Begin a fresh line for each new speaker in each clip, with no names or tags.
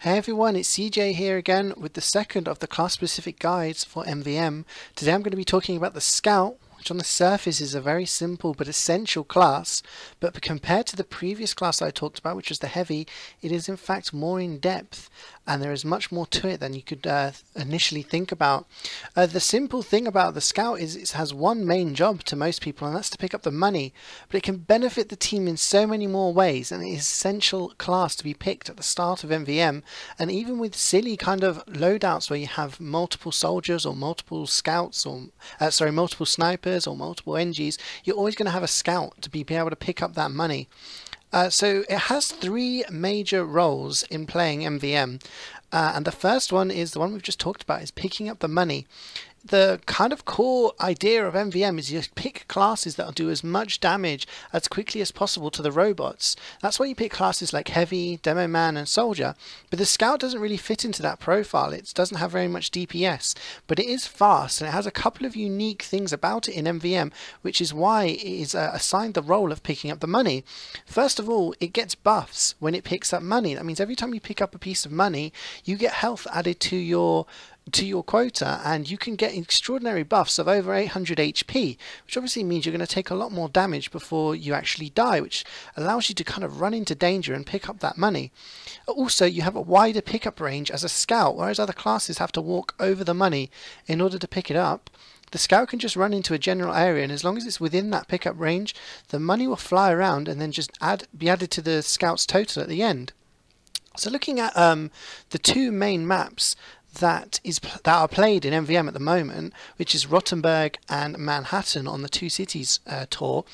Hey everyone, it's CJ here again with the second of the class-specific guides for MVM. Today I'm going to be talking about the Scout, which on the surface is a very simple but essential class, but compared to the previous class I talked about, which was the Heavy, it is in fact more in depth, and there is much more to it than you could initially think about. The simple thing about the Scout is it has one main job to most people, and that's to pick up the money, but it can benefit the team in so many more ways, and it is an essential class to be picked at the start of MVM. And even with silly kind of loadouts where you have multiple soldiers or multiple scouts or multiple snipers or multiple NGs, you're always going to have a scout to be able to pick up that money. So it has three major roles in playing MVM, and the first one is the one we've just talked about, is picking up the money. The kind of core idea of MVM is you pick classes that will do as much damage as quickly as possible to the robots. That's why you pick classes like Heavy, Demo Man and Soldier, but the Scout doesn't really fit into that profile. It doesn't have very much DPS, but it is fast and it has a couple of unique things about it in MVM, which is why it is assigned the role of picking up the money. First of all, it gets buffs when it picks up money. That means every time you pick up a piece of money, you get health added to your quota, and you can get extraordinary buffs of over 800 HP, which obviously means you're going to take a lot more damage before you actually die, which allows you to kind of run into danger and pick up that money. Also, you have a wider pickup range as a Scout, whereas other classes have to walk over the money in order to pick it up. The Scout can just run into a general area, and as long as it's within that pickup range, the money will fly around and then just be added to the Scout's total at the end. So looking at the two main maps that are played in MVM at the moment, which is Rottenburg and Manhattan on the Two Cities tour,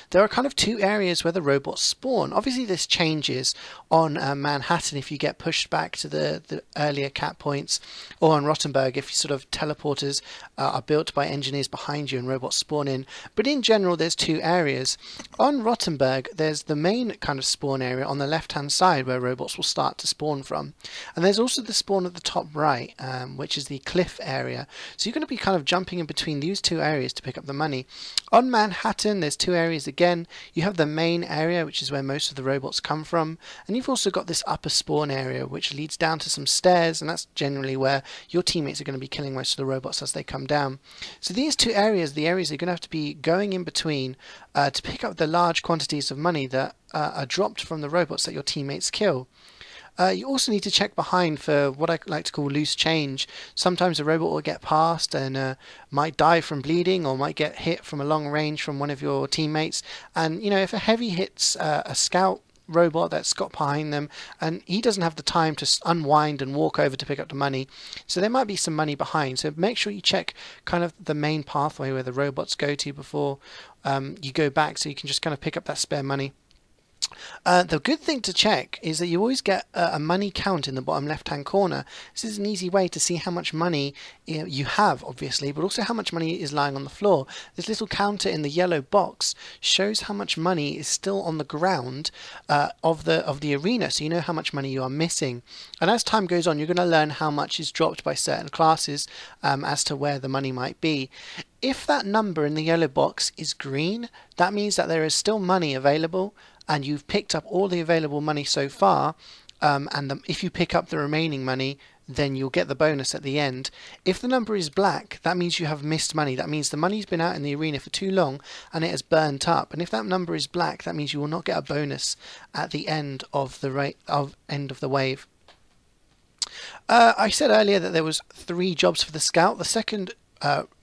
there are kind of two areas where the robots spawn. Obviously this changes on Manhattan if you get pushed back to the earlier cap points, or on Rottenburg if sort of teleporters are built by engineers behind you and robots spawn in. But in general there's two areas. On Rottenburg there's the main kind of spawn area on the left hand side where robots will start to spawn from, and there's also the spawn at the top right, which is the cliff area. So you're going to be kind of jumping in between these two areas to pick up the money. On Manhattan there's two areas again. You have the main area, which is where most of the robots come from, and you've also got this upper spawn area which leads down to some stairs, and that's generally where your teammates are going to be killing most of the robots as they come down. So these two areas, the areas you're going to have to be going in between to pick up the large quantities of money that are dropped from the robots that your teammates kill. You also need to check behind for what I like to call loose change. Sometimes a robot will get past and might die from bleeding, or might get hit from a long range from one of your teammates. And you know, if a Heavy hits a Scout robot that's got behind them, and he doesn't have the time to unwind and walk over to pick up the money, so there might be some money behind. So make sure you check kind of the main pathway where the robots go to before you go back, so you can just kind of pick up that spare money. The good thing to check is that you always get a money count in the bottom left hand corner. This is an easy way to see how much money you have, obviously, but also how much money is lying on the floor. This little counter in the yellow box shows how much money is still on the ground of the arena, so you know how much money you are missing. And as time goes on, you're going to learn how much is dropped by certain classes as to where the money might be. If that number in the yellow box is green, that means that there is still money available, and you've picked up all the available money so far, if you pick up the remaining money, then you'll get the bonus at the end. If the number is black, that means you have missed money. That means the money's been out in the arena for too long and it has burnt up. And if that number is black, that means you will not get a bonus at the end of the wave. I said earlier that there was three jobs for the Scout. The second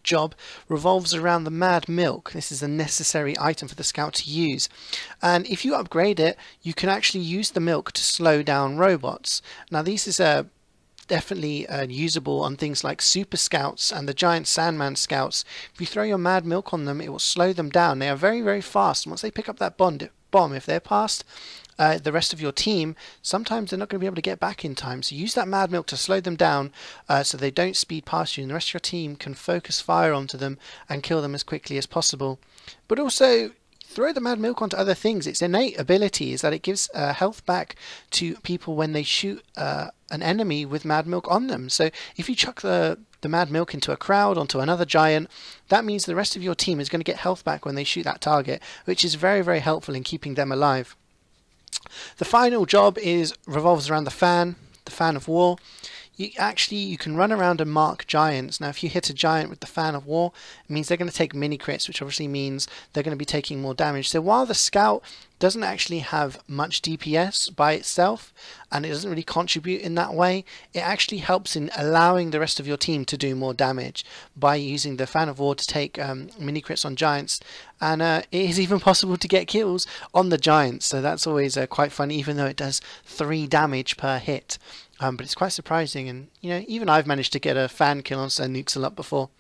job revolves around the Mad Milk. This is a necessary item for the Scout to use, and if you upgrade it, you can actually use the milk to slow down robots. Now this is definitely usable on things like Super Scouts and the giant Sandman Scouts. If you throw your Mad Milk on them, it will slow them down. They are very, very fast, and once they pick up that bomb, if they're past the rest of your team, sometimes they're not going to be able to get back in time. So use that Mad Milk to slow them down so they don't speed past you, and the rest of your team can focus fire onto them and kill them as quickly as possible. But also throw the Mad Milk onto other things. Its innate ability is that it gives health back to people when they shoot an enemy with Mad Milk on them. So if you chuck the Mad Milk into a crowd, onto another giant, that means the rest of your team is going to get health back when they shoot that target, which is very, very helpful in keeping them alive. The final job revolves around the fan. the Fan of War, you can run around and mark giants. Now if you hit a giant with the Fan of War, it means they're going to take mini crits, which obviously means they're going to be taking more damage. So while the Scout doesn't actually have much DPS by itself, and it doesn't really contribute in that way, it actually helps in allowing the rest of your team to do more damage by using the Fan of War to take mini crits on giants. And it is even possible to get kills on the giants, so that's always quite fun, even though it does 3 damage per hit. But it's quite surprising, and even I've managed to get a fan kill on Sir Nukes a lot before.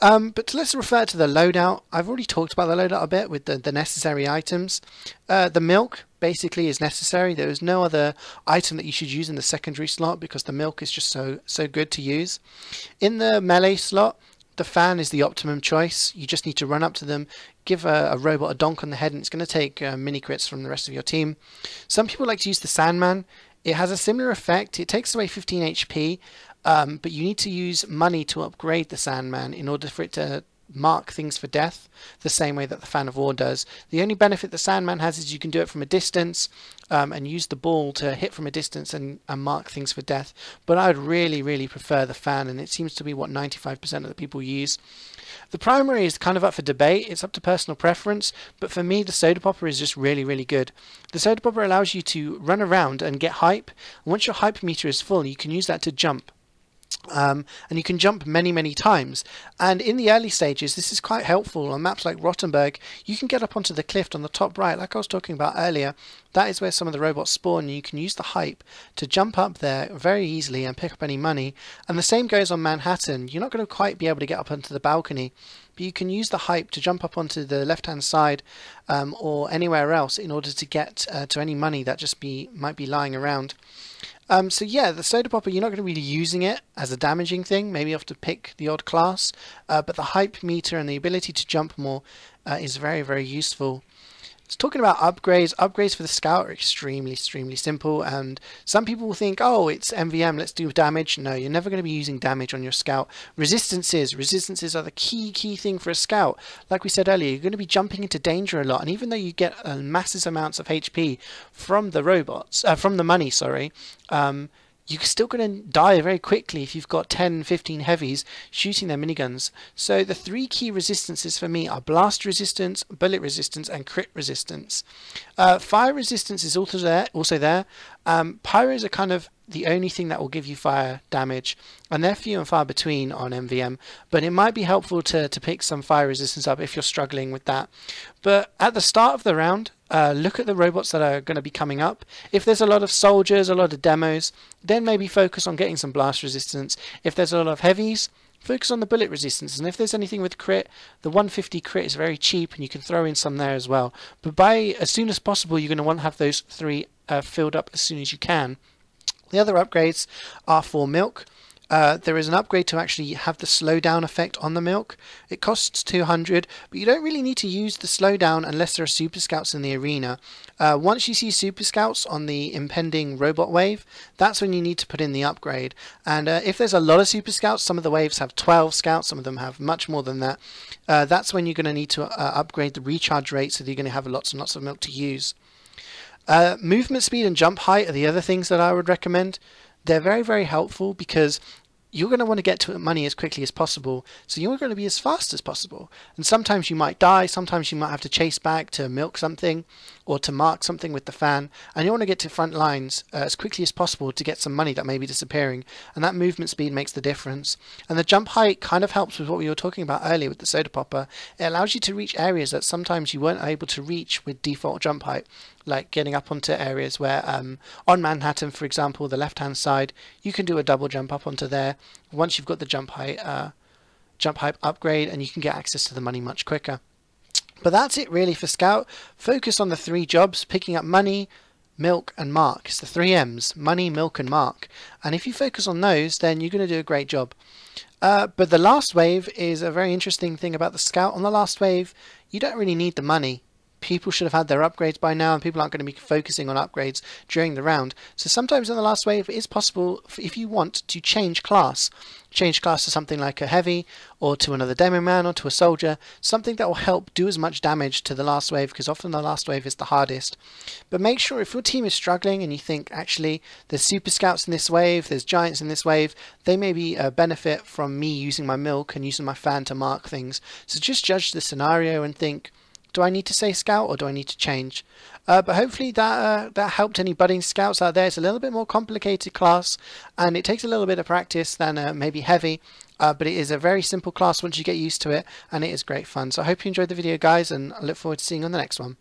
But let's refer to the loadout. I've already talked about the loadout a bit with the necessary items. The milk basically is necessary. There is no other item that you should use in the secondary slot because the milk is just so good to use. In the melee slot, the fan is the optimum choice. You just need to run up to them, give a robot a donk on the head, and it's going to take mini crits from the rest of your team. Some people like to use the Sandman. It has a similar effect. It takes away 15 HP, but you need to use money to upgrade the Sandman in order for it to mark things for death, the same way that the Fan of War does. The only benefit the Sandman has is you can do it from a distance and use the ball to hit from a distance and mark things for death. But I would really prefer the fan, and it seems to be what 95% of the people use. The primary is kind of up for debate. It's up to personal preference, but for me the Soda Popper is just really good. The Soda Popper allows you to run around and get hype, and once your hype meter is full you can use that to jump. And you can jump many times, and in the early stages this is quite helpful. On maps like Rottenburg you can get up onto the cliff on the top right, like I was talking about earlier. That is where some of the robots spawn, and you can use the hype to jump up there very easily and pick up any money. And the same goes on Manhattan. You're not going to quite be able to get up onto the balcony, but you can use the hype to jump up onto the left hand side or anywhere else in order to get to any money that might be lying around. So yeah, the Soda Popper, you're not going to be using it as a damaging thing. Maybe you have to pick the odd class, but the hype meter and the ability to jump more is very useful. So talking about upgrades for the Scout are extremely simple, and some people will think, oh, it's MvM, let's do damage. No, you're never going to be using damage on your Scout. Resistances are the key thing for a Scout. Like we said earlier, you're going to be jumping into danger a lot, and even though you get massive amounts of HP from the robots, from the money, sorry, you're still going to die very quickly if you've got 10-15 heavies shooting their miniguns. So the 3 key resistances for me are blast resistance, bullet resistance, and crit resistance. Fire resistance is also there. Pyros are kind of the only thing that will give you fire damage, and they're few and far between on MvM, but it might be helpful to pick some fire resistance up if you're struggling with that. But at the start of the round, look at the robots that are going to be coming up. If there's a lot of soldiers, a lot of demos, then maybe focus on getting some blast resistance. If there's a lot of heavies, focus on the bullet resistance. And if there's anything with crit, the 150 crit is very cheap, and you can throw in some there as well. But as soon as possible, you're going to want to have those 3 filled up as soon as you can. The other upgrades are for milk. There is an upgrade to actually have the slowdown effect on the milk. It costs 200, but you don't really need to use the slowdown unless there are Super Scouts in the arena. Once you see Super Scouts on the impending robot wave, that's when you need to put in the upgrade. And if there's a lot of Super Scouts, some of the waves have 12 Scouts, some of them have much more than that. That's when you're going to need to upgrade the recharge rate so that you're going to have lots and lots of milk to use. Movement speed and jump height are the other things that I would recommend. They're very helpful because you're going to want to get to money as quickly as possible, so you're going to be as fast as possible. And sometimes you might die, sometimes you might have to chase back to milk something or to mark something with the fan, and you want to get to front lines as quickly as possible to get some money that may be disappearing, and that movement speed makes the difference. And the jump height kind of helps with what we were talking about earlier with the Soda Popper. It allows you to reach areas that sometimes you weren't able to reach with default jump height, like getting up onto areas where on Manhattan, for example, the left hand side, you can do a double jump up onto there once you've got the jump height upgrade, and you can get access to the money much quicker. But that's it really for Scout. Focus on the 3 jobs, picking up money, milk and mark. It's the 3 M's, money, milk and mark. And if you focus on those, then you're going to do a great job. But the last wave is a very interesting thing about the Scout. On the last wave, you don't really need the money. people should have had their upgrades by now, and people aren't going to be focusing on upgrades during the round. So sometimes in the last wave it is possible, if you want, to change class. Change class to something like a heavy, or to another demo man, or to a soldier, something that will help do as much damage to the last wave, because often the last wave is the hardest. But make sure if your team is struggling and you think actually there's super scouts in this wave, there's giants in this wave, they maybe benefit from me using my milk and using my fan to mark things. So just judge the scenario and think, do I need to say scout or do I need to change? But hopefully that helped any budding scouts out there. It's a little bit more complicated class, and it takes a little bit of practice than maybe heavy, but it is a very simple class once you get used to it, and it is great fun. So I hope you enjoyed the video, guys, and I look forward to seeing you on the next one.